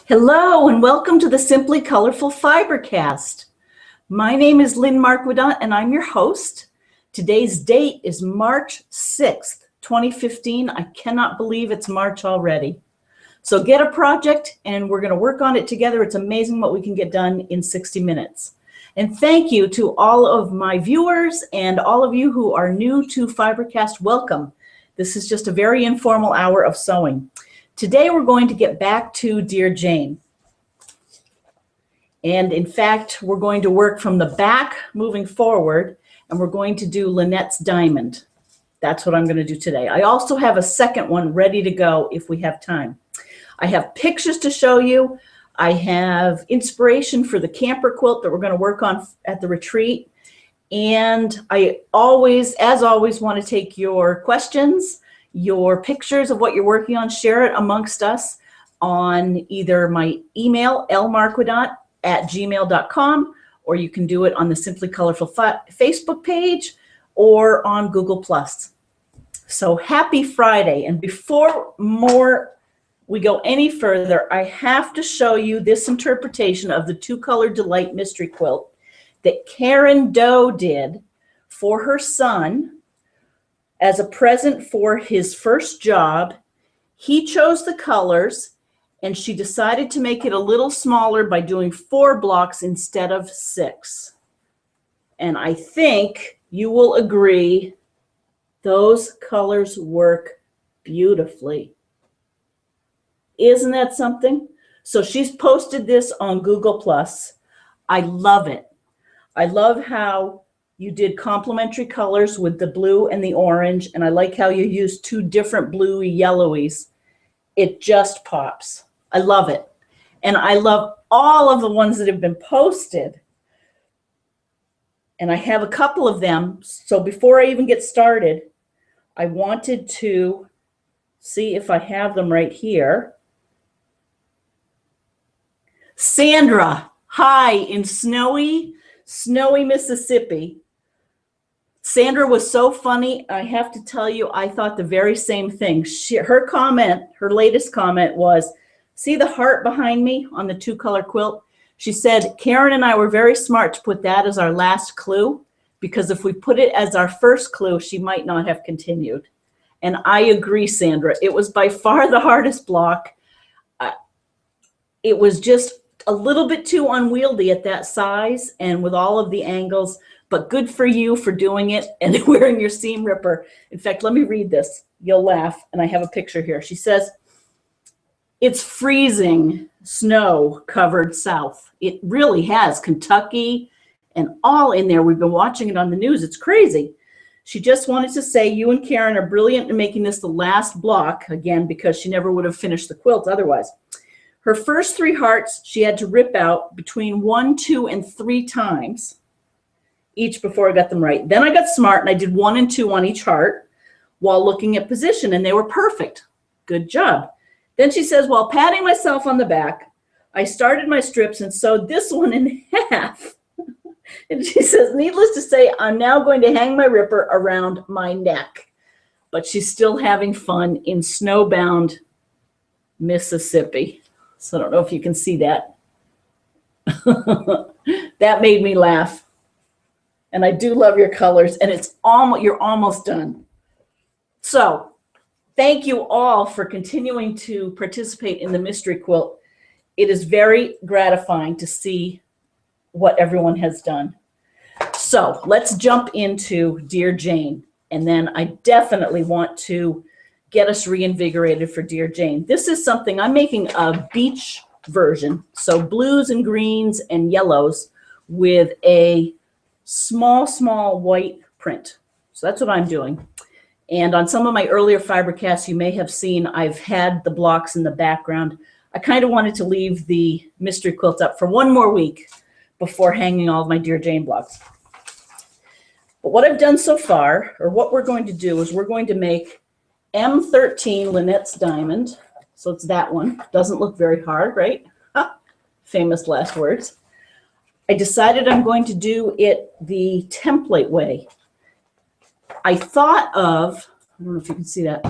Hello and welcome to the Simply Colorful FiberCast. My name is Lynn and I'm your host. Today's date is March 6th, 2015. I cannot believe it's March already. So get a project and we're going to work on it together. It's amazing what we can get done in 60 minutes. And thank you to all of my viewers and all of you who are new to FiberCast. Welcome. This is just a very informal hour of sewing. Today we're going to get back to Dear Jane. And in fact, we're going to work from the back moving forward, and we're going to do Lynette's diamond. That's what I'm going to do today. I also have a second one ready to go if we have time. I have pictures to show you. I have inspiration for the camper quilt that we're going to work on at the retreat. And I always, as always, want to take your questions, your pictures of what you're working on, share it amongst us on either my email, lmarquidot@gmail.com, or you can do it on the Simply Colorful Facebook page or on Google+. So happy Friday. And before we go any further, I have to show you this interpretation of the Two Color Delight Mystery Quilt that Karen Doe did for her son as a present for his first job. He chose the colors and she decided to make it a little smaller by doing 4 blocks instead of 6. And I think you will agree those colors work beautifully. Isn't that something? So she's posted this on Google+. I love it. I love how you did complementary colors with the blue and the orange, and I like how you used 2 different bluey yellowies. It just pops. I love it. And I love all of the ones that have been posted. And I have a couple of them. So before I even get started, I wanted to see if I have them right here. Sandra, hi, in snowy Mississippi. Sandra was so funny. I have to tell you, I thought the very same thing. Her latest comment was, see the heart behind me on the 2-color quilt? She said, Karen and I were very smart to put that as our last clue, because if we put it as our first clue, she might not have continued. And I agree, Sandra. It was by far the hardest block. It was just a little bit too unwieldy at that size and with all of the angles, but good for you for doing it and wearing your seam ripper. In fact, let me read this. You'll laugh, and I have a picture here. She says, it's freezing snow covered south. It really has. Kentucky and all in there. We've been watching it on the news. It's crazy. She just wanted to say you and Karen are brilliant in making this the last block, again, because she never would have finished the quilt otherwise. Her first 3 hearts, she had to rip out between 1, 2, and 3 times each before I got them right. Then I got smart and I did 1 and 2 on each heart while looking at position, and they were perfect. Good job. Then she says, while patting myself on the back, I started my strips and sewed this one in half. And she says, needless to say, I'm now going to hang my ripper around my neck. But she's still having fun in snowbound Mississippi. So I don't know if you can see that. That made me laugh. And I do love your colors, and you're almost done. So thank you all for continuing to participate in the mystery quilt. It is very gratifying to see what everyone has done. So let's jump into Dear Jane. And then I definitely want to get us reinvigorated for Dear Jane. This is something I'm making a beach version. So blues and greens and yellows with a small white print. So that's what I'm doing. And on some of my earlier FiberCasts, you may have seen I've had the blocks in the background. I kind of wanted to leave the mystery quilt up for 1 more week before hanging all of my Dear Jane blocks. But what I've done so far, or what we're going to do, is we're going to make M-13 Lynette's diamond. So it's that one. Doesn't look very hard, right? Famous last words. I decided I'm going to do it the template way. I thought of, I don't know if you can see that,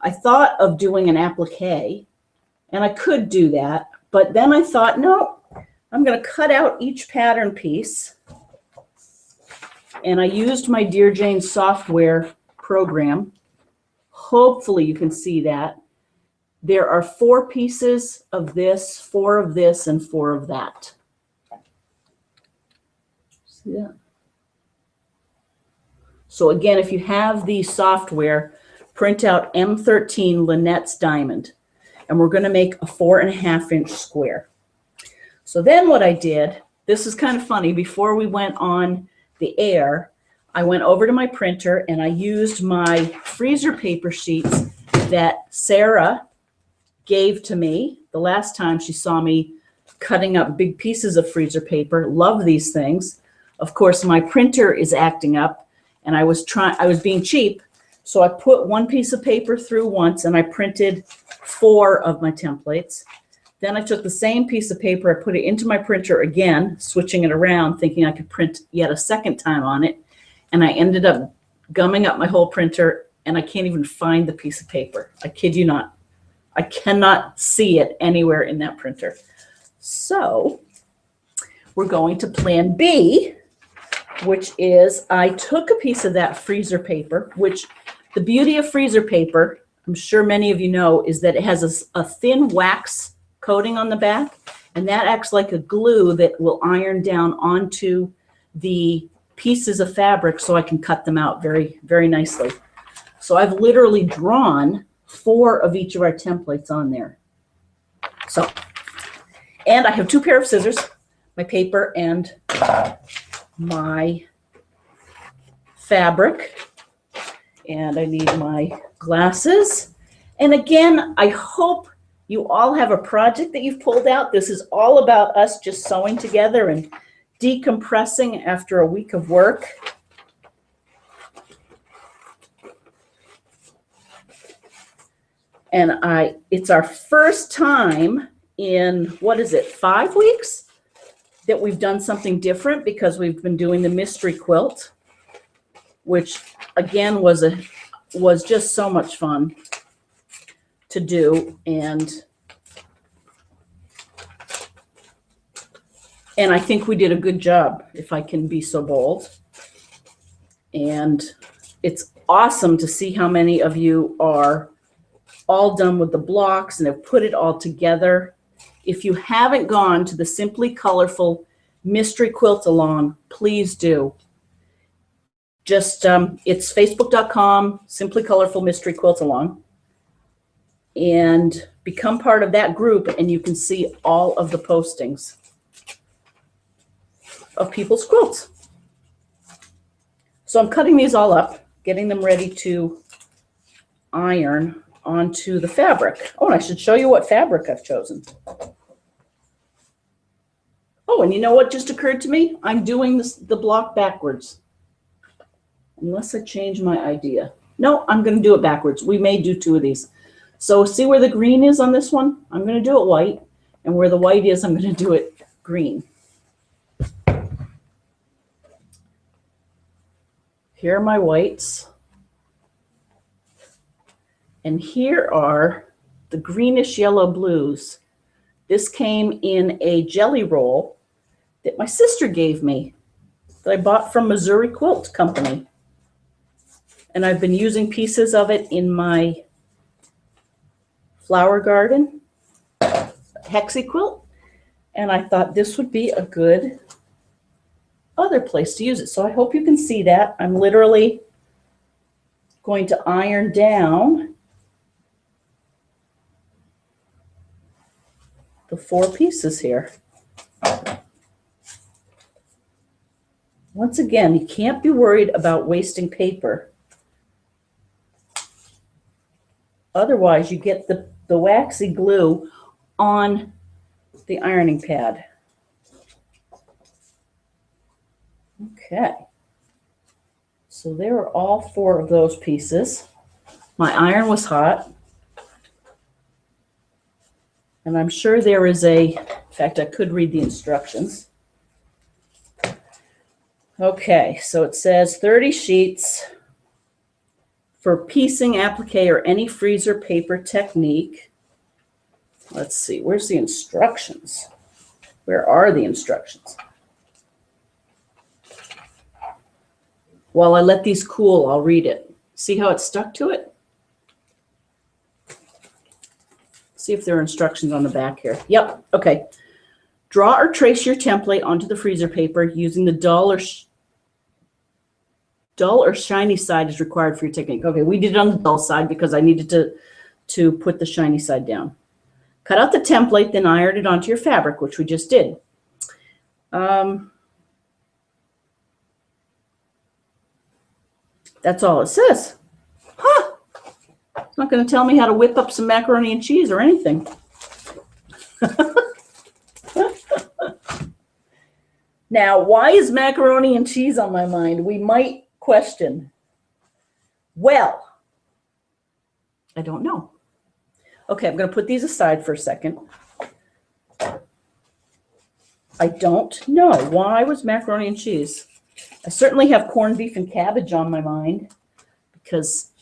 I thought of doing an applique, and I could do that, But then I thought, no, I'm going to cut out each pattern piece. And I used my Dear Jane software program. Hopefully you can see that. There are 4 pieces of this, 4 of this, and 4 of that. See that? So again, if you have the software, print out M-13 Lynette's diamond. And we're going to make a 4.5-inch square. So then what I did, this is kind of funny, before we went on the air, I went over to my printer and I used my freezer paper sheets that Sarah gave to me the last time she saw me cutting up big pieces of freezer paper. Love these things. Of course, my printer is acting up and I was being cheap. So I put 1 piece of paper through once and I printed 4 of my templates. Then I took the same piece of paper, I put it into my printer again, switching it around, thinking I could print yet a second time on it. And I ended up gumming up my whole printer and I can't even find the piece of paper. I kid you not. I cannot see it anywhere in that printer. So we're going to plan B, which is I took a piece of that freezer paper, which the beauty of freezer paper, I'm sure many of you know, is that it has a thin wax coating on the back, and that acts like a glue that will iron down onto the pieces of fabric so I can cut them out very, very nicely. So I've literally drawn 4 of each of our templates on there. So, and I have 2 pair of scissors, my paper and my fabric. And I need my glasses. And again, I hope you all have a project that you've pulled out. This is all about us just sewing together and decompressing after a week of work. And it's our first time in, what is it, 5 weeks that we've done something different, because we've been doing the mystery quilt, which again was just so much fun to do. And I think we did a good job, if I can be so bold. And it's awesome to see how many of you are all done with the blocks and have put it all together. If you haven't gone to the Simply Colorful Mystery Quilt Along, please do. Just, it's facebook.com, Simply Colorful Mystery Quilt Along, and become part of that group, and you can see all of the postings of people's quilts. So I'm cutting these all up, getting them ready to iron onto the fabric. Oh, and I should show you what fabric I've chosen. Oh, and you know what just occurred to me? I'm doing the block backwards. Unless I change my idea. No, I'm going to do it backwards. We may do 2 of these. So see where the green is on this one? I'm going to do it white. And where the white is, I'm going to do it green. Here are my whites. And here are the greenish yellow blues. This came in a jelly roll that my sister gave me, that I bought from Missouri Quilt Company. And I've been using pieces of it in my flower garden, hexie quilt. And I thought this would be a good other place to use it. So I hope you can see that. I'm literally going to iron down the 4 pieces here. Once again, you can't be worried about wasting paper. Otherwise, you get the waxy glue on the ironing pad. Okay. So there are all 4 of those pieces. My iron was hot. And I'm sure there is in fact, I could read the instructions. Okay, so it says 30 sheets for piecing, applique, or any freezer paper technique. Let's see, where's the instructions? Where are the instructions? While I let these cool, I'll read it. See how it's stuck to it? See if there are instructions on the back here. Yep, okay. Draw or trace your template onto the freezer paper using the dull or shiny side is required for your technique. Okay, we did it on the dull side because I needed to put the shiny side down. Cut out the template, then iron it onto your fabric, which we just did. That's all it says. Huh. It's not going to tell me how to whip up some macaroni and cheese or anything. Now, why is macaroni and cheese on my mind? We might question. Well, I don't know. Okay, I'm going to put these aside for a second. I don't know. Why was macaroni and cheese? I certainly have corned beef and cabbage on my mind because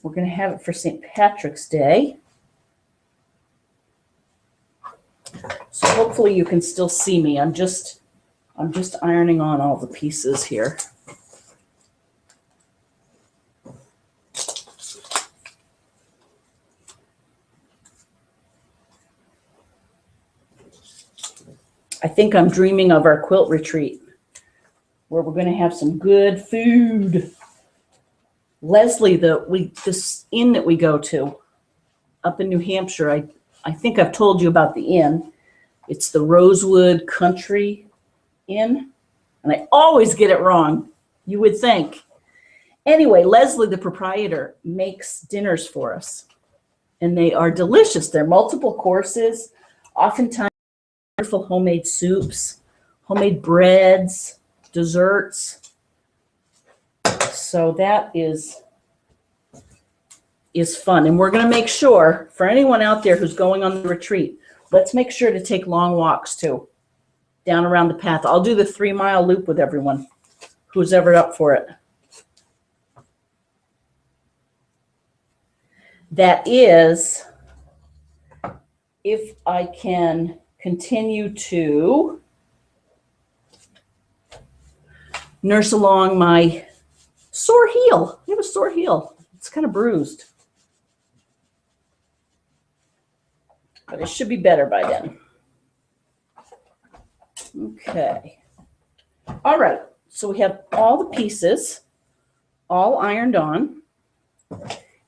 we're going to have it for St. Patrick's Day. So hopefully you can still see me. I'm just ironing on all the pieces here. I think I'm dreaming of our quilt retreat where we're going to have some good food. Leslie, this inn that we go to up in New Hampshire, I think I've told you about the inn. It's the Rosewood Country Inn, and I always get it wrong, you would think. Anyway, Leslie, the proprietor, makes dinners for us, and they are delicious. They're multiple courses, oftentimes wonderful homemade soups, homemade breads, desserts. So that is fun. And we're going to make sure, for anyone out there who's going on the retreat, let's make sure to take long walks too, down around the path. I'll do the 3-mile loop with everyone who's ever up for it. That is, if I can continue to nurse along my sore heel. I have a sore heel. It's kind of bruised. But it should be better by then. Okay. All right. So we have all the pieces all ironed on.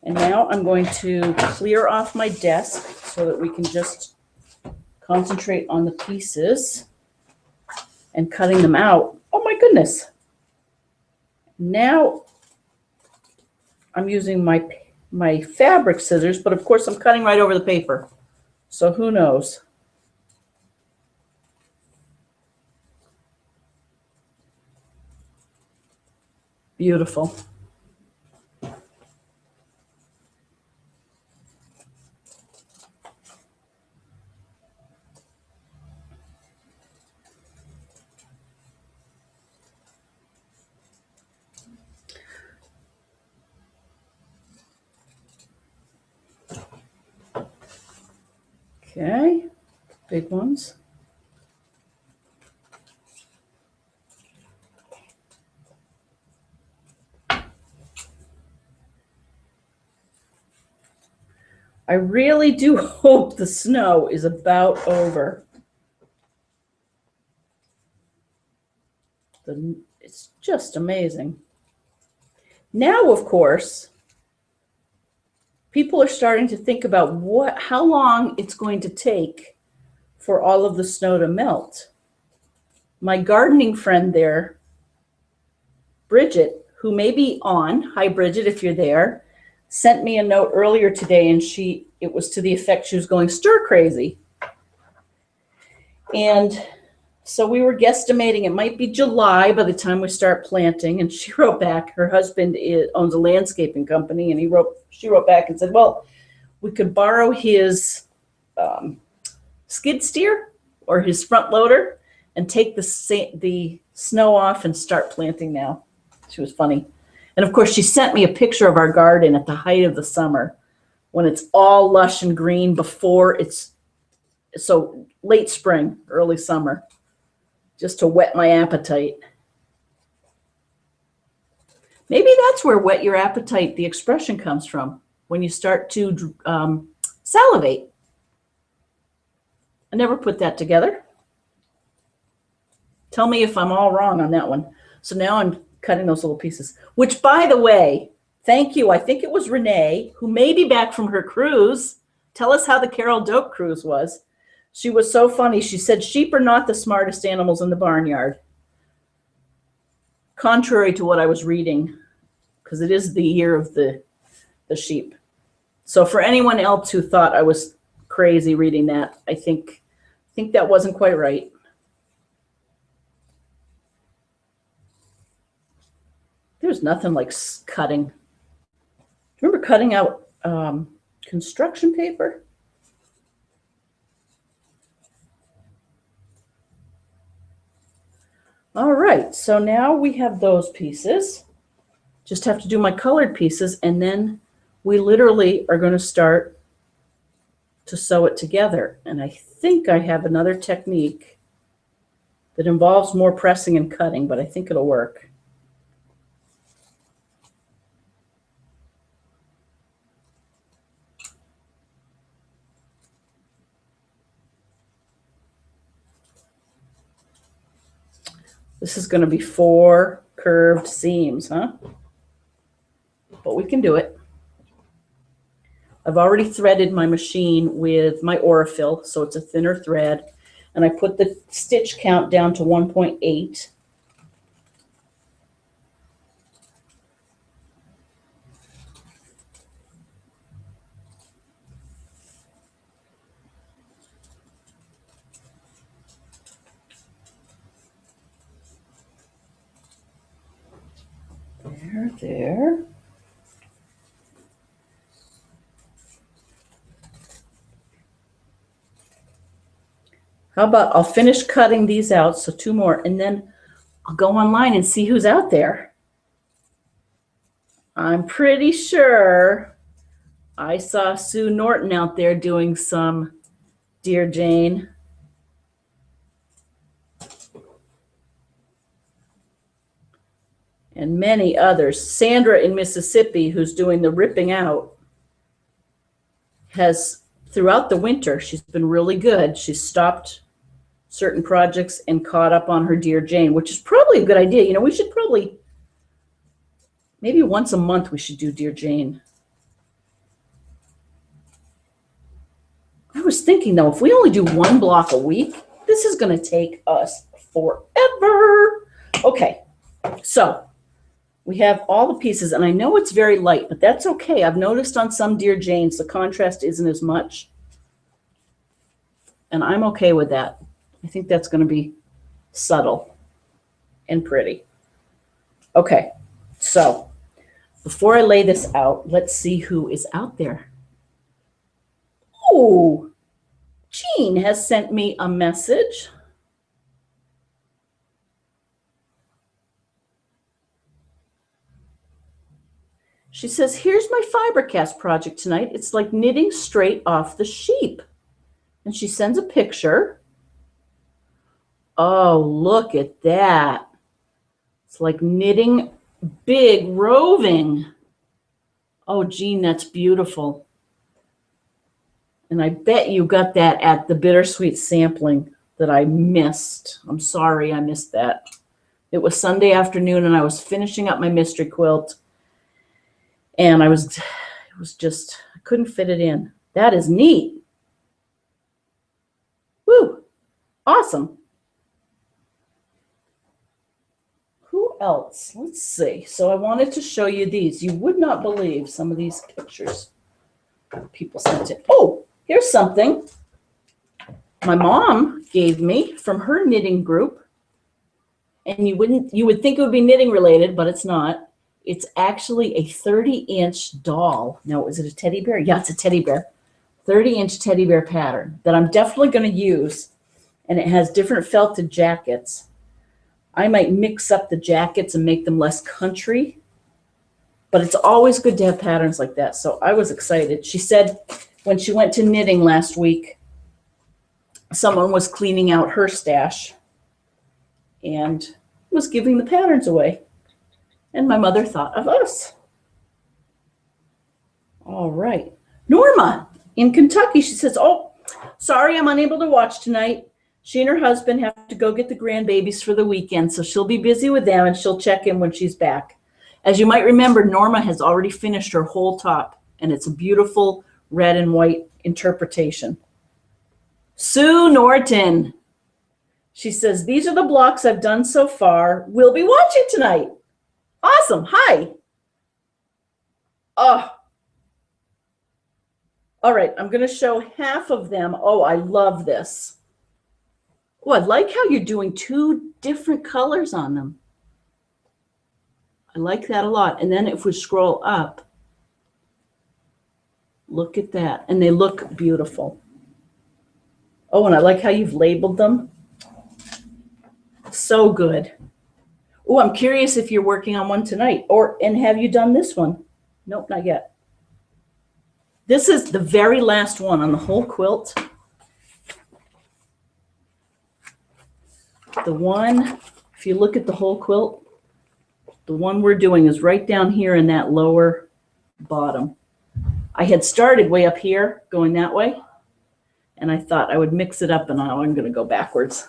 And now I'm going to clear off my desk so that we can just concentrate on the pieces and cutting them out. Oh my goodness. Now I'm using my fabric scissors, but of course I'm cutting right over the paper. So who knows? Beautiful. Okay, big ones. I really do hope the snow is about over. It's just amazing. Now, of course, people are starting to think about how long it's going to take for all of the snow to melt. My gardening friend there, Bridget, who may be on, hi Bridget, if you're there, sent me a note earlier today, and it was to the effect she was going stir crazy. And so we were guesstimating it might be July by the time we start planting. And she wrote back, her husband owns a landscaping company, and she wrote back and said, well, we could borrow his skid steer or his front loader and take the snow off and start planting now. She was funny. And of course, she sent me a picture of our garden at the height of the summer when it's all lush and green before it's, so late spring, early summer, just to whet my appetite. Maybe that's where whet your appetite, the expression comes from, when you start to salivate. I never put that together. Tell me if I'm all wrong on that one. So now I'm cutting those little pieces, which, by the way, thank you. I think it was Renee, who may be back from her cruise. Tell us how the Carol Doak cruise was. She was so funny. She said, sheep are not the smartest animals in the barnyard. Contrary to what I was reading, because it is the year of the sheep. So for anyone else who thought I was crazy reading that, I think that wasn't quite right. There's nothing like cutting. Remember cutting out construction paper? All right, so now we have those pieces. Just have to do my colored pieces, and then we literally are going to start to sew it together. And I think I have another technique that involves more pressing and cutting, but I think it'll work. This is going to be 4 curved seams, huh? But we can do it. I've already threaded my machine with my Aurifil, so it's a thinner thread. And I put the stitch count down to 1.8. There. How about I'll finish cutting these out, so 2 more, and then I'll go online and see who's out there. I'm pretty sure I saw Sue Norton out there doing some Dear Jane. And many others. Sandra in Mississippi, who's doing the ripping out, has, throughout the winter, she's been really good. She's stopped certain projects and caught up on her Dear Jane, which is probably a good idea. You know, we should probably, maybe once a month we should do Dear Jane. I was thinking, though, if we only do 1 block a week, this is going to take us forever. Okay, so we have all the pieces, and I know it's very light, but that's okay. I've noticed on some Dear Janes, the contrast isn't as much, and I'm okay with that. I think that's going to be subtle and pretty. Okay, so before I lay this out, let's see who is out there. Oh, Jean has sent me a message. She says, here's my FiberCast project tonight. It's like knitting straight off the sheep. And she sends a picture. Oh, look at that. It's like knitting big roving. Oh, Jean, that's beautiful. And I bet you got that at the bittersweet sampling that I missed. I'm sorry I missed that. It was Sunday afternoon and I was finishing up my mystery quilt. And I couldn't fit it in. That is neat. Woo, awesome. Who else? Let's see. So I wanted to show you these. You would not believe some of these pictures people sent in. Oh, here's something my mom gave me from her knitting group. And you would think it would be knitting related, but it's not. It's actually a 30-inch doll. Now, is it a teddy bear? Yeah, it's a teddy bear. 30-inch teddy bear pattern that I'm definitely going to use. And it has different felted jackets. I might mix up the jackets and make them less country. But it's always good to have patterns like that. So I was excited. She said when she went to knitting last week, someone was cleaning out her stash and was giving the patterns away. And my mother thought of us. All right. Norma in Kentucky, she says, oh, sorry, I'm unable to watch tonight. She and her husband have to go get the grandbabies for the weekend, so she'll be busy with them and she'll check in when she's back. As you might remember, Norma has already finished her whole top, and it's a beautiful red and white interpretation. Sue Norton, she says, these are the blocks I've done so far. We'll be watching tonight. Awesome. Hi. Oh. All right, I'm going to show half of them. Oh, I love this. Oh, I like how you're doing two different colors on them. I like that a lot. And then if we scroll up, look at that. And they look beautiful. Oh, and I like how you've labeled them. So good. Oh, I'm curious if you're working on one tonight. And have you done this one? Nope, not yet. This is the very last one on the whole quilt. The one, if you look at the whole quilt, the one we're doing is right down here in that lower bottom. I had started way up here going that way, and I thought I would mix it up, and now I'm going to go backwards.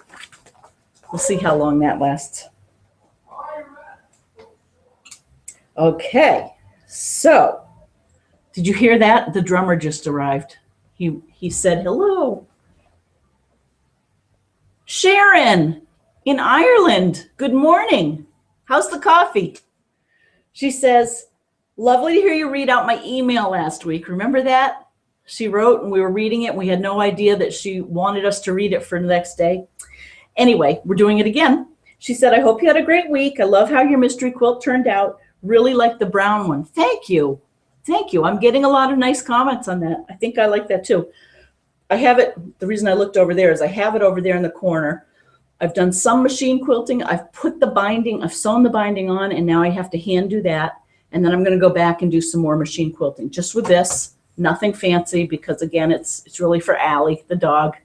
We'll see how long that lasts. Okay, so did you hear that? The drummer just arrived. He said hello. Sharon in Ireland, good morning. How's the coffee? She says, lovely to hear you read out my email last week. Remember that? She wrote and we were reading it. And we had no idea that she wanted us to read it for the next day. Anyway, we're doing it again. She said, I hope you had a great week. I love how your mystery quilt turned out. Really like the brown one. Thank you. Thank you. I'm getting a lot of nice comments on that. I think I like that too. I have it. The reason I looked over there is I have it over there in the corner. I've done some machine quilting. I've put the binding, I've sewn the binding on, and now I have to hand do that. And then I'm going to go back and do some more machine quilting just with this. Nothing fancy because, again, it's really for Allie, the dog.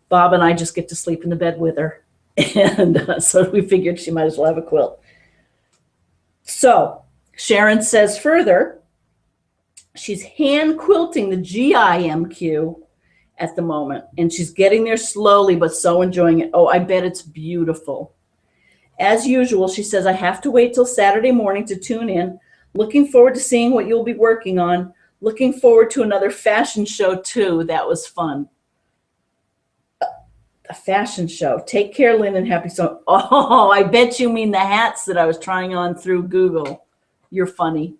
Bob and I just get to sleep in the bed with her. And so we figured she might as well have a quilt. So Sharon says further, she's hand quilting the GIMQ at the moment, and she's getting there slowly, but so enjoying it. Oh, I bet it's beautiful. As usual, she says, I have to wait till Saturday morning to tune in. Looking forward to seeing what you'll be working on. Looking forward to another fashion show too. That was fun. A fashion show. Take care, Lynn, and happy sewing. Oh, I bet you mean the hats that I was trying on through Google. You're funny.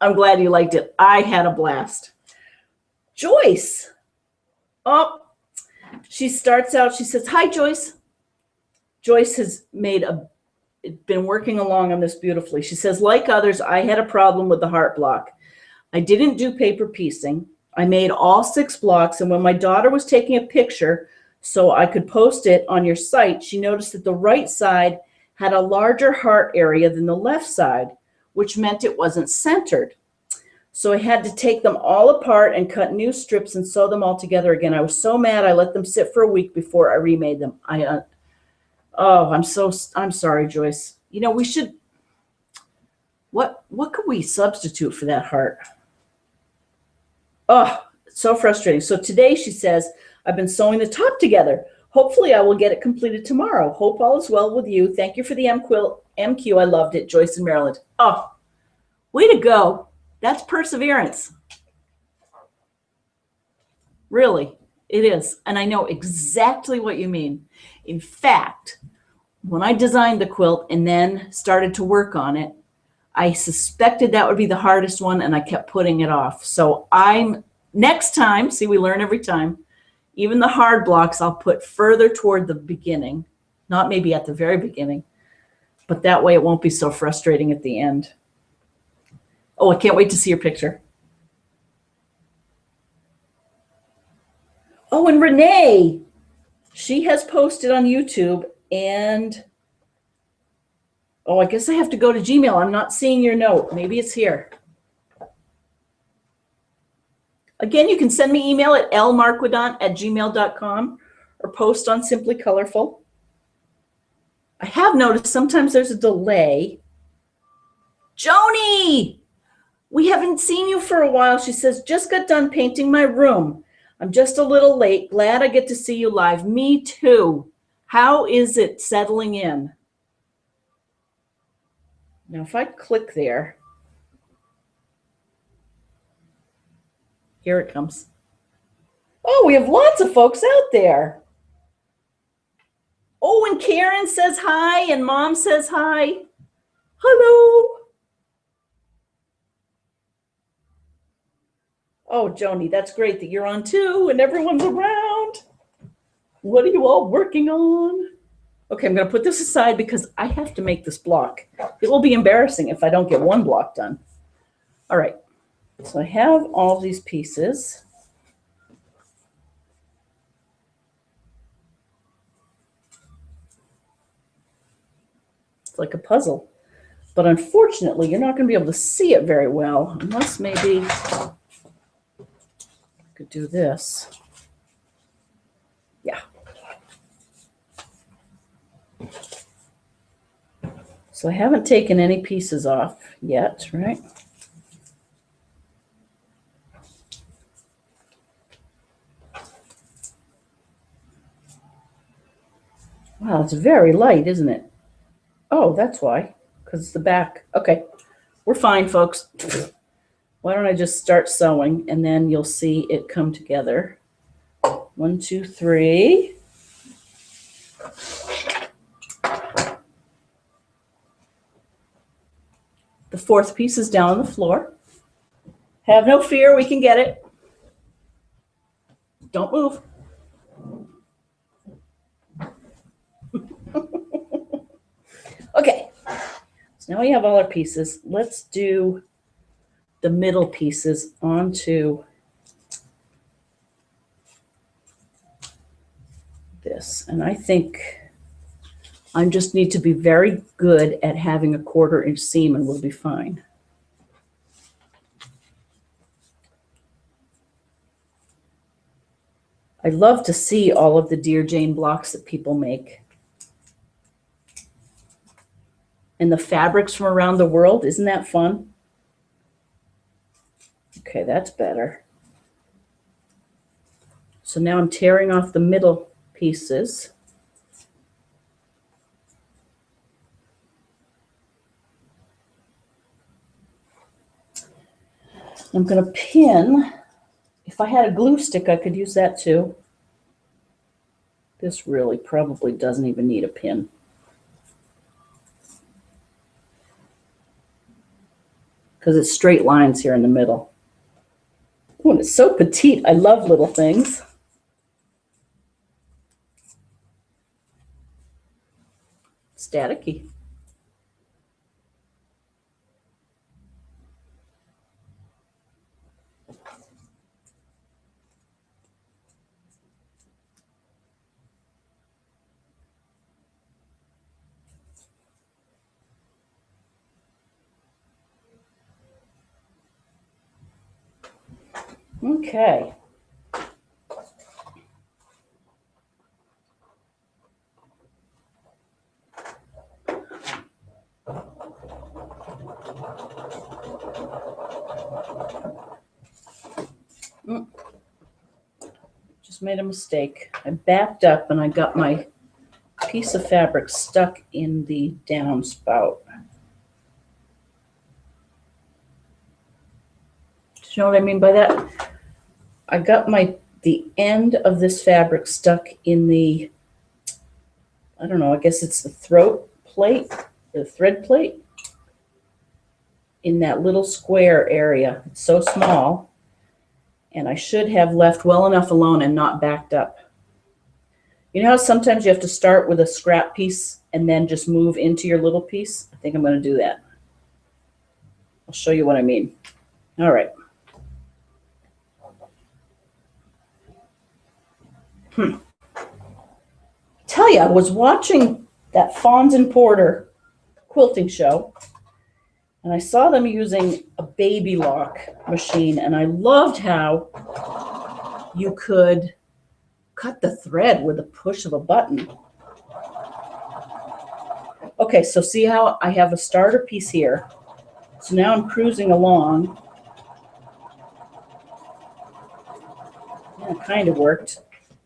I'm glad you liked it. I had a blast. Joyce. Oh, she starts out, she says, hi, Joyce. Joyce has been working along on this beautifully. She says, like others, I had a problem with the heart block. I didn't do paper piecing. I made all 6 blocks, and when my daughter was taking a picture so I could post it on your site, she noticed that the right side had a larger heart area than the left side, which meant it wasn't centered. So I had to take them all apart and cut new strips and sew them all together again. I was so mad I let them sit for a week before I remade them. I'm sorry, Joyce. You know, we should, what could we substitute for that heart? Oh, it's so frustrating. So today she says, I've been sewing the top together. Hopefully I will get it completed tomorrow. Hope all is well with you. Thank you for the MQ. I loved it. Joyce in Maryland. Oh, way to go. That's perseverance. Really, it is. And I know exactly what you mean. In fact, when I designed the quilt and then started to work on it, I suspected that would be the hardest one, and I kept putting it off. So next time, see, we learn every time, even the hard blocks I'll put further toward the beginning, not maybe at the very beginning, but that way it won't be so frustrating at the end. Oh, I can't wait to see your picture. Oh, and Renee, she has posted on YouTube, and Oh, I guess I have to go to Gmail. I'm not seeing your note. Maybe it's here. Again, you can send me email at lmarquidant@gmail.com or post on Simply Colorful. I have noticed sometimes there's a delay. Joni, we haven't seen you for a while. She says, just got done painting my room. I'm just a little late. Glad I get to see you live. Me too. How is it settling in? Now, if I click there, here it comes. Oh, we have lots of folks out there. Oh, and Karen says hi, and Mom says hi. Hello. Oh, Joni, that's great that you're on too, and everyone's around. What are you all working on? Okay, I'm going to put this aside because I have to make this block. It will be embarrassing if I don't get one block done. All right, so I have all these pieces. Like a puzzle, but unfortunately you're not going to be able to see it very well unless maybe I could do this. Yeah. So I haven't taken any pieces off yet, right? Wow, it's very light, isn't it? Oh, that's why, because it's the back. Okay, we're fine, folks. Why don't I just start sewing, and then you'll see it come together. 1, 2, 3. The fourth piece is down on the floor. Have no fear, we can get it. Don't move. Okay, so now we have all our pieces. Let's do the middle pieces onto this. And I think I just need to be very good at having a 1/4 inch seam and we'll be fine. I love to see all of the Dear Jane blocks that people make. And the fabrics from around the world, isn't that fun? Okay, that's better. So now I'm tearing off the middle pieces. I'm going to pin. If I had a glue stick, I could use that too. This really probably doesn't even need a pin. Because it's straight lines here in the middle. Oh, and it's so petite. I love little things. Staticky. Okay. Just made a mistake. I backed up and I got my piece of fabric stuck in the downspout. Do you know what I mean by that? I got the end of this fabric stuck in the, I don't know, I guess it's the throat plate, the thread plate, in that little square area. It's so small, and I should have left well enough alone and not backed up. You know how sometimes you have to start with a scrap piece and then just move into your little piece? I think I'm going to do that. I'll show you what I mean. All right. Tell you, I was watching that Fons and Porter quilting show, and I saw them using a baby lock machine, and I loved how you could cut the thread with a push of a button. Okay, so see how I have a starter piece here. So now I'm cruising along. Yeah, it kind of worked.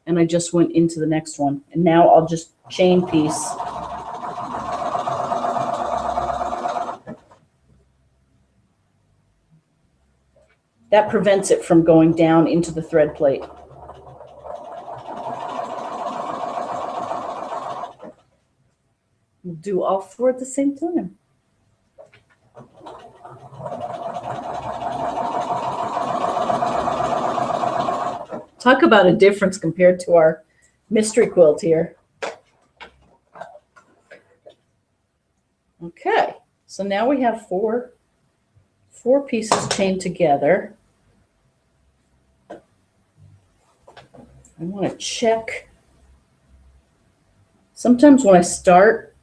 And I just went into the next one. And now I'll just chain piece. That prevents it from going down into the thread plate. We'll do all four at the same time. Talk about a difference compared to our mystery quilt here. Okay, so now we have four pieces chained together. I want to check. Sometimes when I start,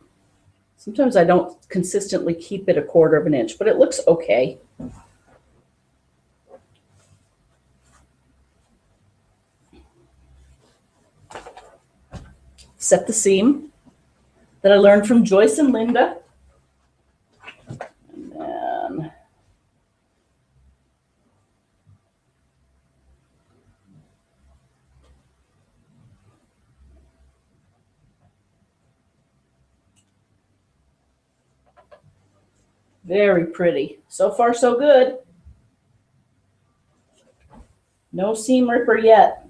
sometimes I don't consistently keep it 1/4 of an inch, but it looks okay. Set the seam that I learned from Joyce and Linda. And then very pretty. So far, so good. No seam ripper yet.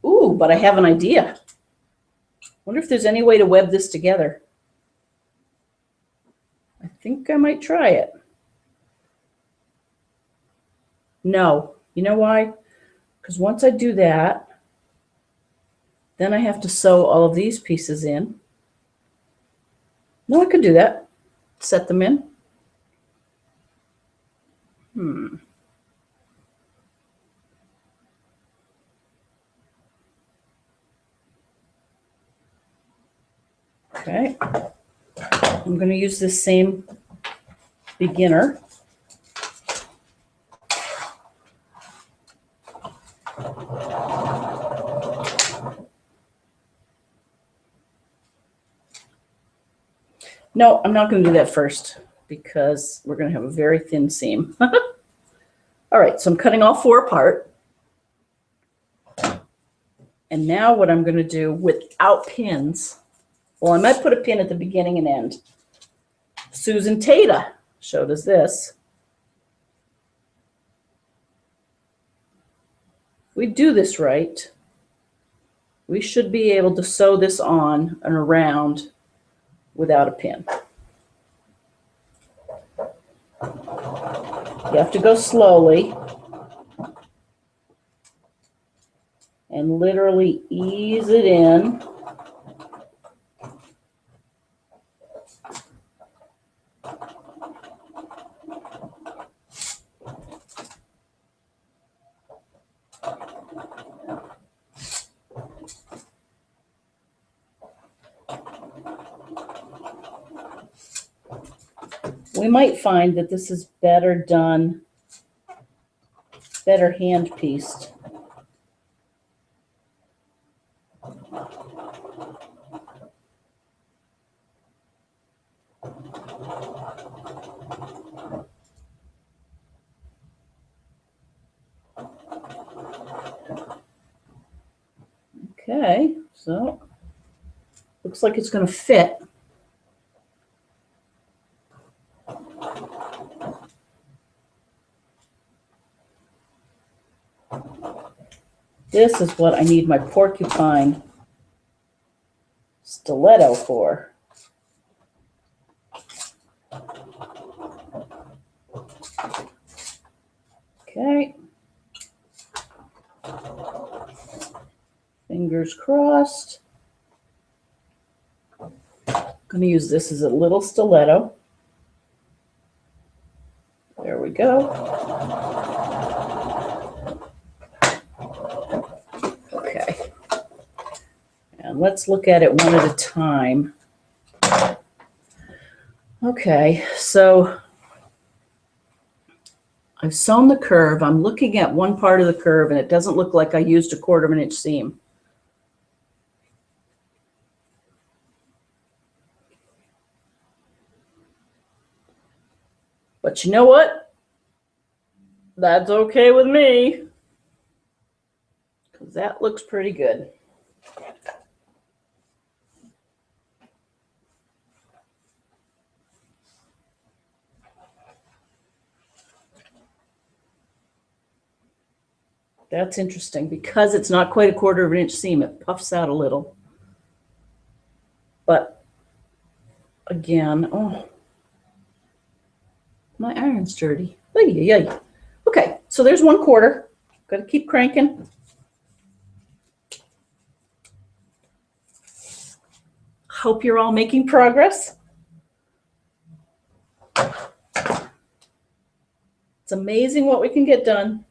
Ooh, but I have an idea. Wonder if there's any way to web this together. I think I might try it. No. You know why? Because once I do that, then I have to sew all of these pieces in. No, I could do that. Set them in. Okay. I'm going to use this same beginner. No, I'm not going to do that first because we're going to have a very thin seam. All right, so I'm cutting all four apart. And now what I'm going to do without pins, well, I might put a pin at the beginning and end. Susan Tata showed us this. If we do this right, we should be able to sew this on and around without a pin. You have to go slowly and literally ease it in. We might find that this is better done, better hand-pieced. Okay, so looks like it's going to fit. This is what I need my porcupine stiletto for. Okay. Fingers crossed. I'm going to use this as a little stiletto. There we go. Okay. And let's look at it one at a time. Okay, so I've sewn the curve. I'm looking at one part of the curve and it doesn't look like I used a 1/4 of an inch seam. But you know what? That's okay with me, because that looks pretty good. That's interesting because it's not quite a 1/4 of an inch seam. It puffs out a little. But again, oh, my iron's dirty. Okay, so there's 1/4. Got to keep cranking. Hope you're all making progress. It's amazing what we can get done.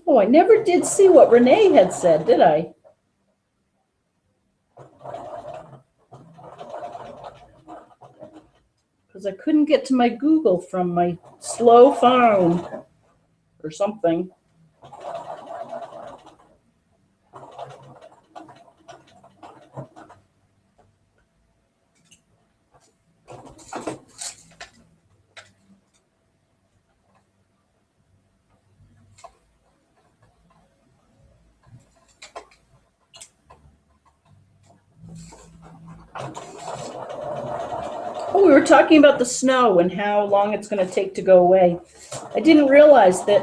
Oh, I never did see what Renee had said, did I? Because I couldn't get to my Google from my slow phone or something. Oh, we were talking about the snow and how long it's going to take to go away. I didn't realize that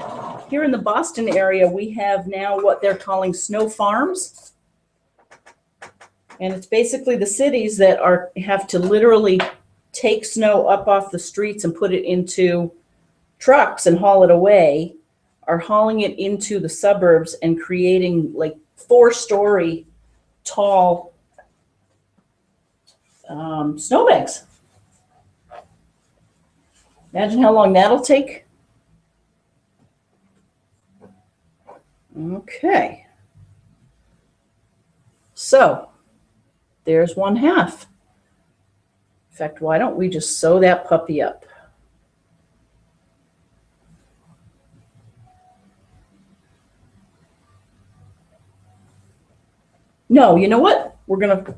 here in the Boston area, we have now what they're calling snow farms. And it's basically the cities that have to literally take snow up off the streets and put it into trucks and haul it away, are hauling it into the suburbs and creating like 4-story tall snowbanks. Imagine how long that'll take. Okay. So there's 1/2. In fact, why don't we just sew that puppy up? No, you know what? We're going to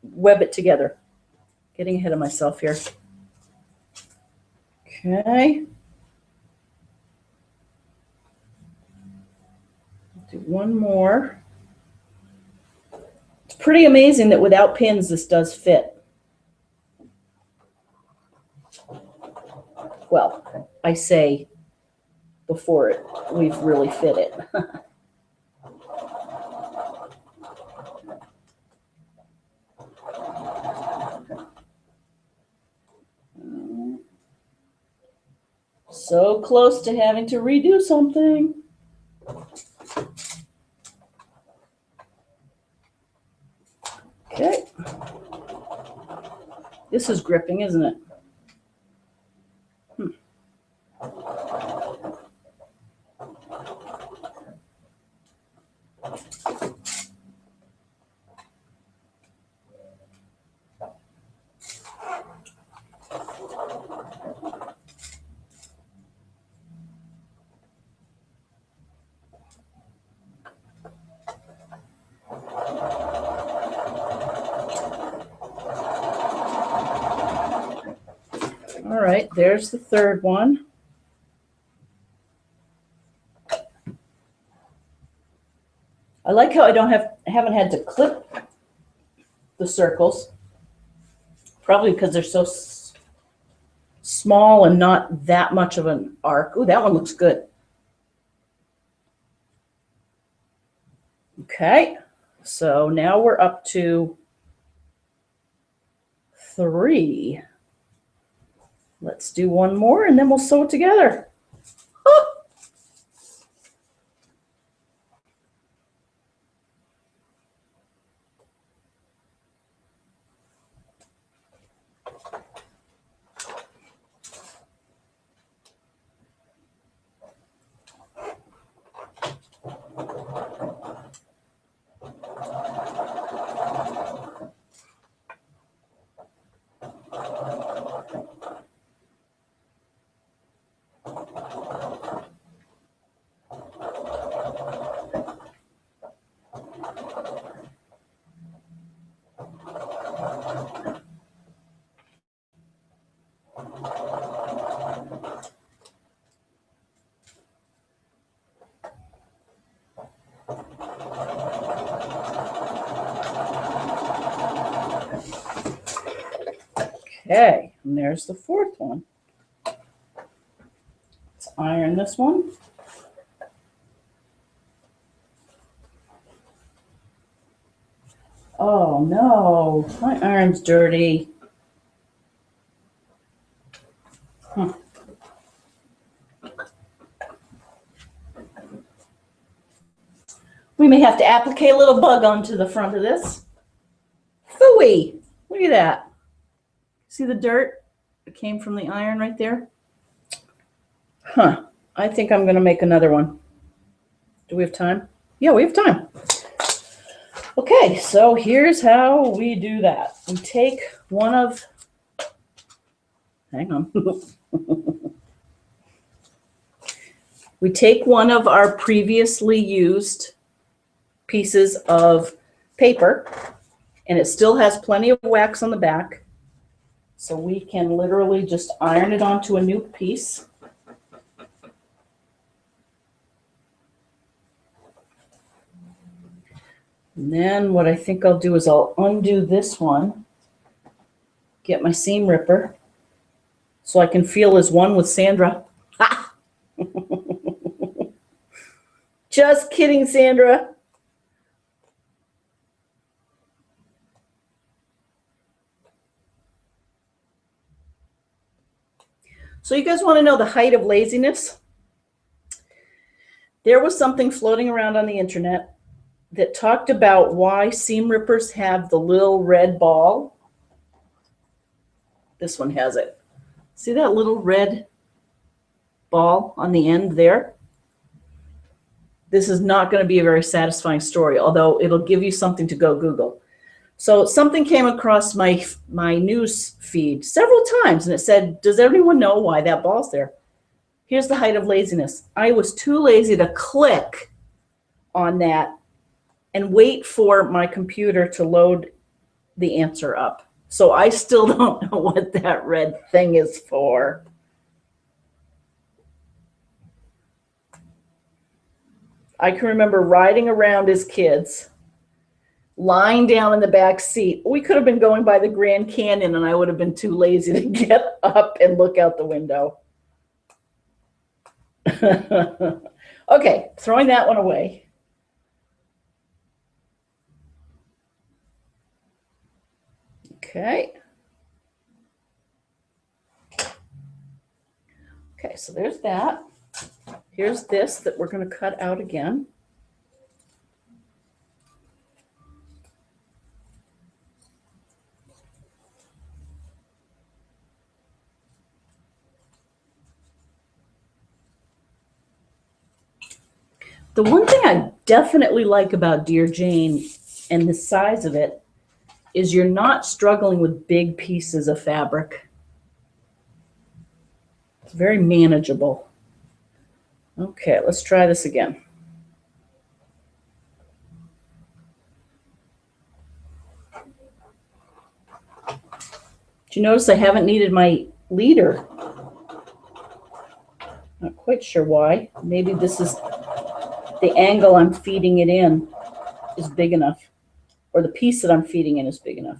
web it together. Getting ahead of myself here. Okay. Do one more. It's pretty amazing that without pins, this does fit. Well, I say before we've really fit it. So close to having to redo something. Okay. This is gripping, isn't it? All right, there's the third one. I like how I haven't had to clip the circles, probably because they're so small and not that much of an arc. Ooh, that one looks good. Okay, so now we're up to 3. Let's do one more and then we'll sew it together. Oh. Okay, and there's the fourth one. Let's iron this one. Oh no, my iron's dirty. We may have to applicate a little bug onto the front of this. Phooey! Look at that. See the dirt that came from the iron right there? Huh. I think I'm going to make another one. Do we have time? Yeah, we have time. Okay, so here's how we do that. We take one of, hang on. We take one of our previously used pieces of paper, and it still has plenty of wax on the back. So we can literally just iron it onto a new piece. And then what I think I'll do is I'll undo this one, get my seam ripper, so I can feel as one with Sandra. Ha! Just kidding, Sandra. So you guys want to know the height of laziness? There was something floating around on the internet that talked about why seam rippers have the little red ball. This one has it. See that little red ball on the end there? This is not going to be a very satisfying story, although it'll give you something to go Google. So something came across my news feed several times, and it said, does everyone know why that ball's there? Here's the height of laziness. I was too lazy to click on that and wait for my computer to load the answer up. So I still don't know what that red thing is for. I can remember riding around as kids, lying down in the back seat. We could have been going by the Grand Canyon, and I would have been too lazy to get up and look out the window. Okay, throwing that one away. Okay. Okay, so there's that. Here's this that we're going to cut out again. The one thing I definitely like about Dear Jane and the size of it is you're not struggling with big pieces of fabric. It's very manageable. Okay, let's try this again. Do you notice I haven't needed my leader? Not quite sure why. Maybe this is the angle I'm feeding it in is big enough, or the piece that I'm feeding in is big enough.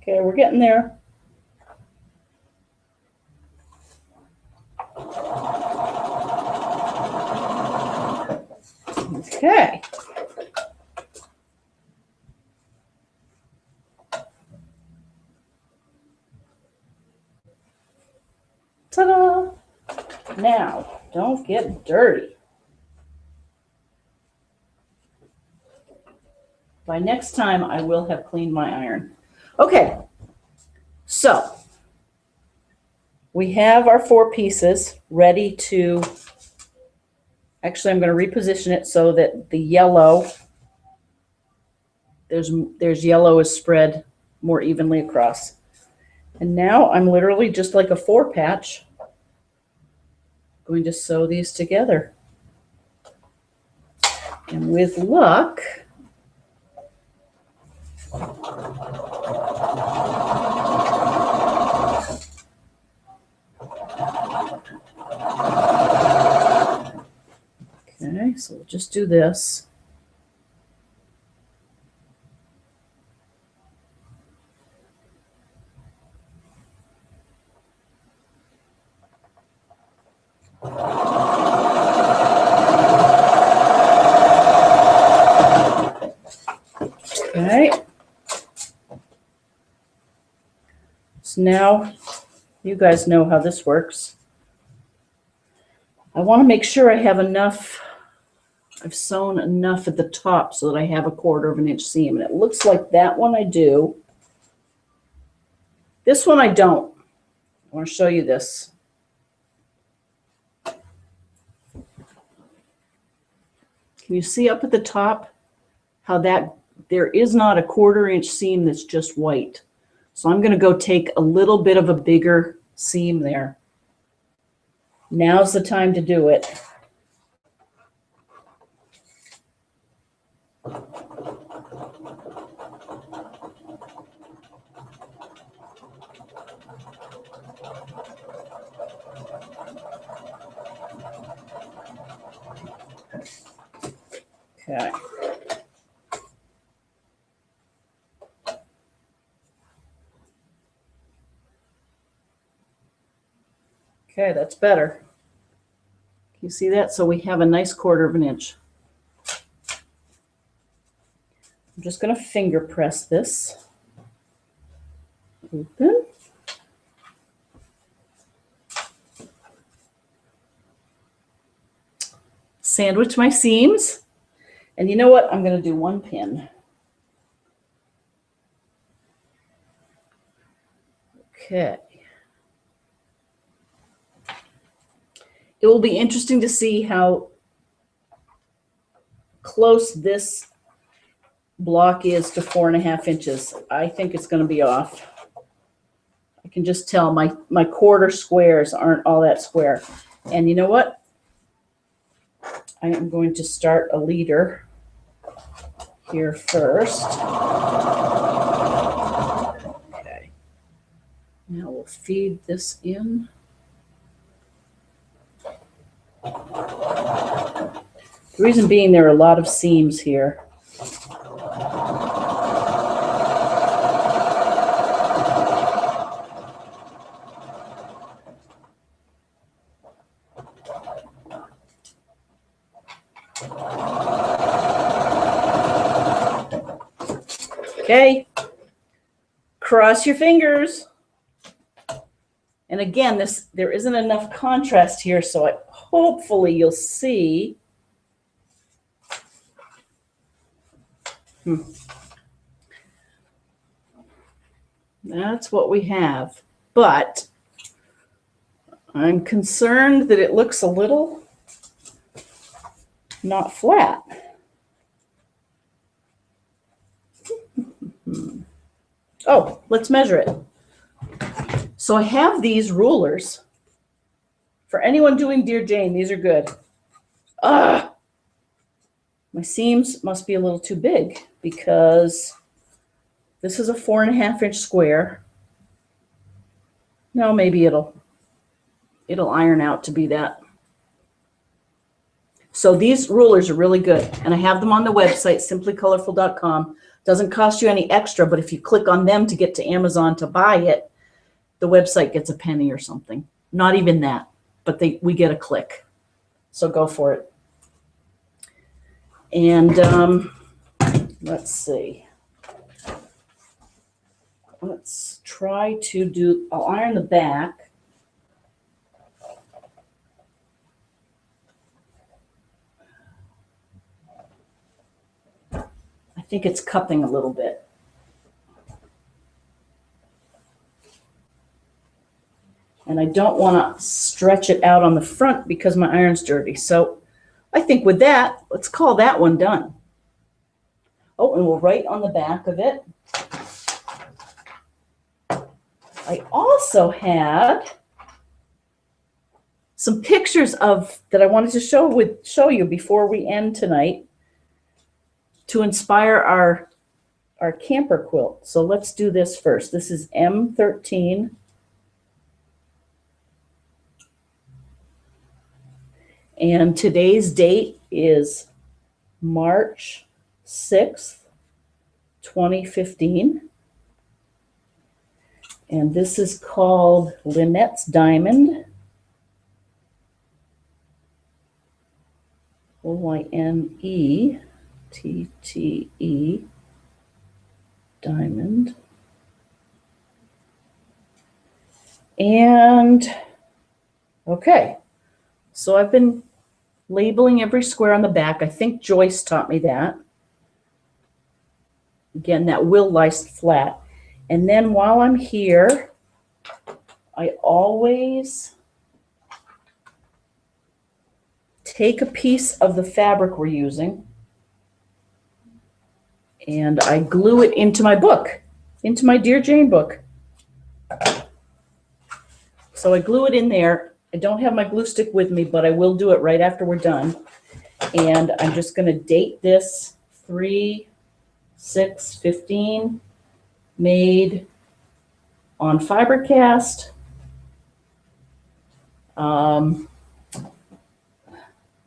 Okay, we're getting there. Okay. Ta-da! Now, don't get dirty. By next time, I will have cleaned my iron. Okay, so we have our 4 pieces ready to Actually, I'm going to reposition it so that the yellow, there's yellow is spread more evenly across. And now I'm literally just like a 4-patch going to sew these together. And with luck, okay, so we'll just do this. Okay. So now you guys know how this works. I want to make sure I have enough, I've sewn enough at the top so that I have a 1/4 inch seam. And it looks like that one I do. This one I don't. I want to show you this. Can you see up at the top how that there is not a 1/4 inch seam that's just white? So I'm going to go take a little bit of a bigger seam there. Now's the time to do it. Okay. Okay, that's better. Can you see that? So we have a nice 1/4 inch. I'm just going to finger press this. Open. Sandwich my seams. And you know what? I'm going to do 1 pin. Okay. It will be interesting to see how close this block is to 4.5 inches. I think it's going to be off. I can just tell my 1/4 squares aren't all that square. And you know what? I am going to start a leader here first. Okay. Now we'll feed this in. The reason being there are a lot of seams here. Okay, cross your fingers. And again, there isn't enough contrast here, so hopefully you'll see. That's what we have. But I'm concerned that it looks a little not flat. Oh, let's measure it. So I have these rulers. For anyone doing Dear Jane, these are good. My seams must be a little too big because this is a 4.5 inch square. No, maybe it'll iron out to be that. So these rulers are really good, and I have them on the website, simplycolorful.com. Doesn't cost you any extra, but if you click on them to get to Amazon to buy it, the website gets a penny or something. Not even that, but we get a click. So go for it. And let's see. Let's try to do, I'll iron the back. I think it's cupping a little bit. And I don't want to stretch it out on the front because my iron's dirty. So I think with that, let's call that one done. Oh, and we'll write on the back of it. I also had some pictures that I wanted to show you before we end tonight to inspire our camper quilt. So let's do this first. This is M-13. And today's date is March 6th, 2015. And this is called Lynette's Diamond. Lynette Diamond. And okay, so I've been labeling every square on the back. I think Joyce taught me that. Again, that will lie flat. And then while I'm here, I always take a piece of the fabric we're using and I glue it into my book, into my Dear Jane book. So I glue it in there. I don't have my glue stick with me, but I will do it right after we're done. And I'm just going to date this 3/6/15, made on FiberCast.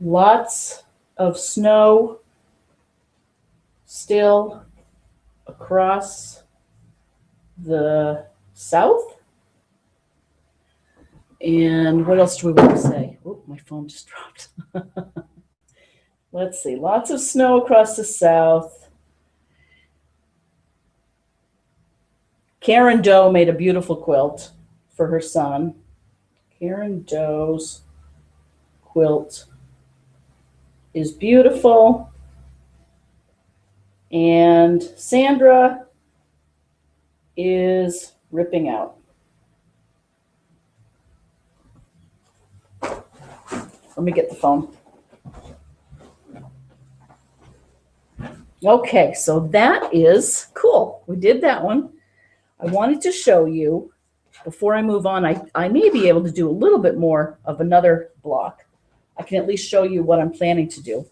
Lots of snow still across the south. And what else do we want to say? Oh, my phone just dropped. Let's see. Lots of snow across the south. Karen Doe made a beautiful quilt for her son. Karen Doe's quilt is beautiful. And Sandra is ripping out. Let me get the phone. Okay, so that is cool. We did that one. I wanted to show you, before I move on, I may be able to do a little bit more of another block. I can at least show you what I'm planning to do.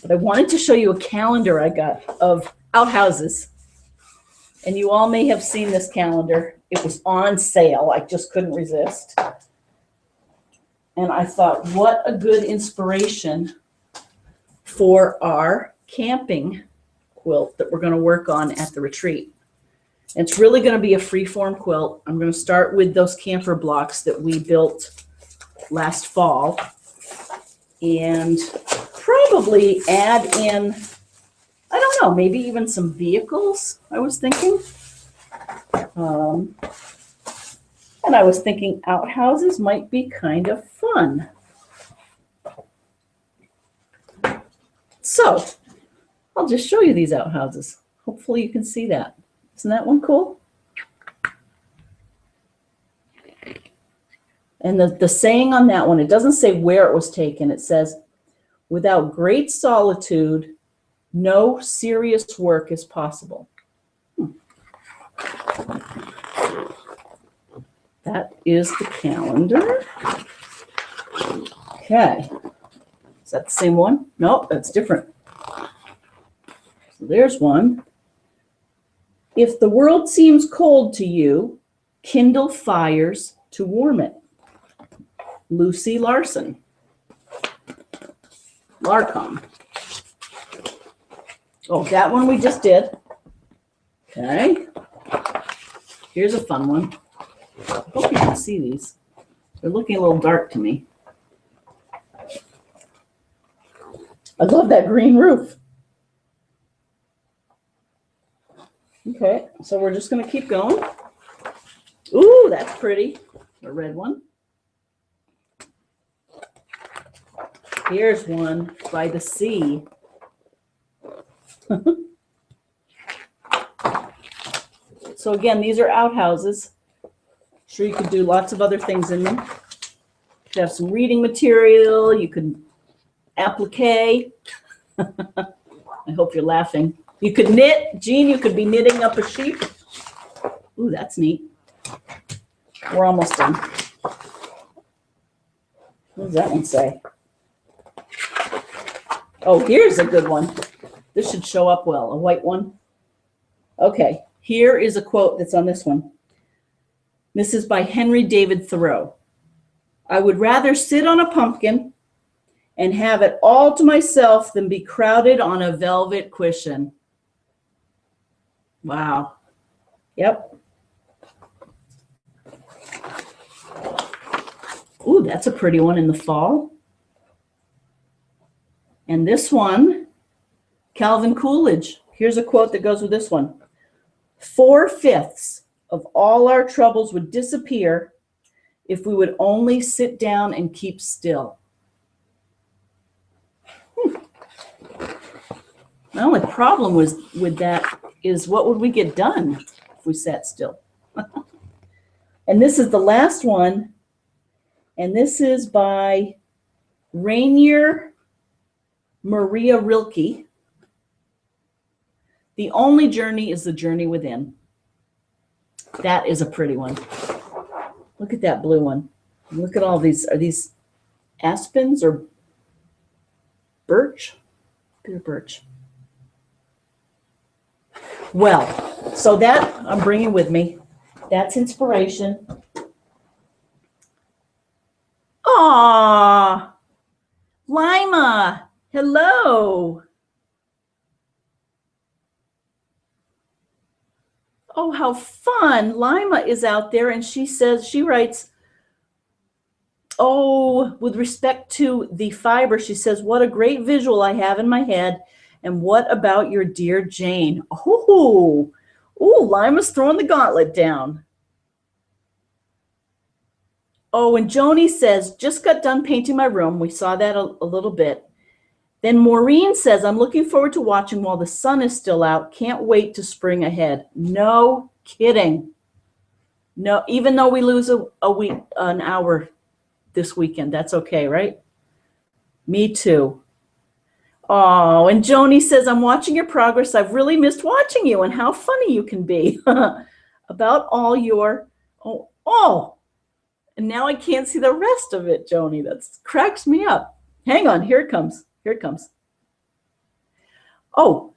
But I wanted to show you a calendar I got of outhouses. And you all may have seen this calendar. It was on sale. I just couldn't resist. And I thought, what a good inspiration for our camping quilt that we're going to work on at the retreat. And it's really going to be a free-form quilt. I'm going to start with those camper blocks that we built last fall and probably add in, I don't know, maybe even some vehicles, I was thinking. And I was thinking outhouses might be kind of fun. So I'll just show you these outhouses. Hopefully you can see that. Isn't that one cool? And the saying on that one, it doesn't say where it was taken. It says, without great solitude, no serious work is possible. That is the calendar. Okay. Is that the same one? No, that's different. So there's one. If the world seems cold to you, kindle fires to warm it. Lucy Larcom. Oh, that one we just did. Okay. Here's a fun one. I hope you can see these. They're looking a little dark to me. I love that green roof. Okay, so we're just going to keep going. Ooh, that's pretty. A red one. Here's one by the sea. So again, these are outhouses. I'm sure you could do lots of other things in them. could have some reading material. You could applique. I hope you're laughing. You could knit. Jean, you could be knitting up a sheep. Ooh, that's neat. We're almost done. What does that one say? Oh, here's a good one. This should show up well. A white one. Okay, here is a quote that's on this one. This is by Henry David Thoreau. I would rather sit on a pumpkin and have it all to myself than be crowded on a velvet cushion. Wow. Yep. Ooh, that's a pretty one in the fall. And this one, Calvin Coolidge. Here's a quote that goes with this one. 4/5 of all our troubles would disappear if we would only sit down and keep still. My only problem with that is what would we get done if we sat still? And this is the last one. And this is by Rainier Maria Rilke. The only journey is the journey within. That is a pretty one. Look at that blue one. Look at all these. Are these aspens or birch? They're birch. Well, so that I'm bringing with me. That's inspiration. Aw, Lima, hello. Oh, how fun. Lima is out there and she writes, oh, with respect to the fiber, she says, what a great visual I have in my head. And what about your dear Jane? Oh, Lima's throwing the gauntlet down. Oh, and Joni says, just got done painting my room. We saw that a little bit. Then Maureen says, I'm looking forward to watching while the sun is still out. Can't wait to spring ahead. No kidding. No, even though we lose an hour this weekend, that's okay, right? Me too. Oh, and Joni says, I'm watching your progress. I've really missed watching you and how funny you can be. About all your, and now I can't see the rest of it, Joni. That cracks me up. Hang on, here it comes. Here it comes. Oh,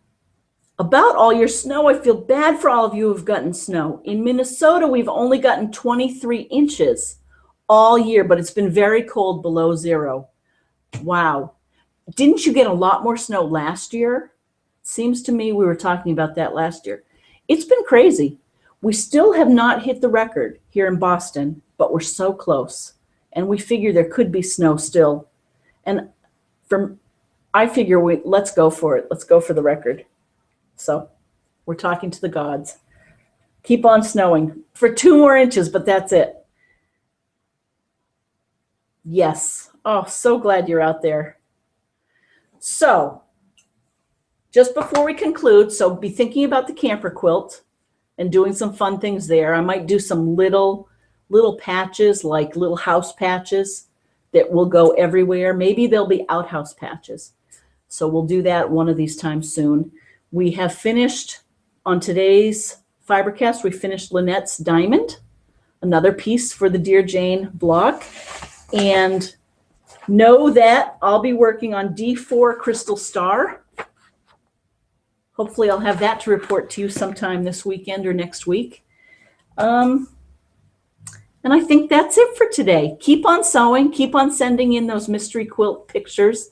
about all your snow, I feel bad for all of you who've gotten snow. In Minnesota, we've only gotten 23 inches all year, but it's been very cold below zero. Wow. Didn't you get a lot more snow last year? Seems to me we were talking about that last year. It's been crazy. We still have not hit the record here in Boston, but we're so close. And we figure there could be snow still. And I figure let's go for it. Let's go for the record. So we're talking to the gods. Keep on snowing for 2 more inches, but that's it. Yes. Oh, so glad you're out there. So just before we conclude, so be thinking about the camper quilt and doing some fun things there. I might do some little patches, like little house patches that will go everywhere. Maybe there'll be outhouse patches. So we'll do that one of these times soon. We have finished on today's FiberCast. We finished Lynette's diamond, another piece for the Dear Jane block. And know that I'll be working on D4 Crystal Star. Hopefully I'll have that to report to you sometime this weekend or next week. And I think that's it for today. Keep on sewing. Keep on sending in those mystery quilt pictures.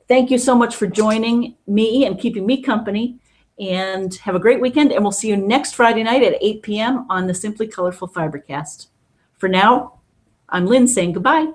Thank you so much for joining me and keeping me company. And have a great weekend. And we'll see you next Friday night at 8 p.m. on the Simply Colorful FiberCast. For now, I'm Lynn saying goodbye.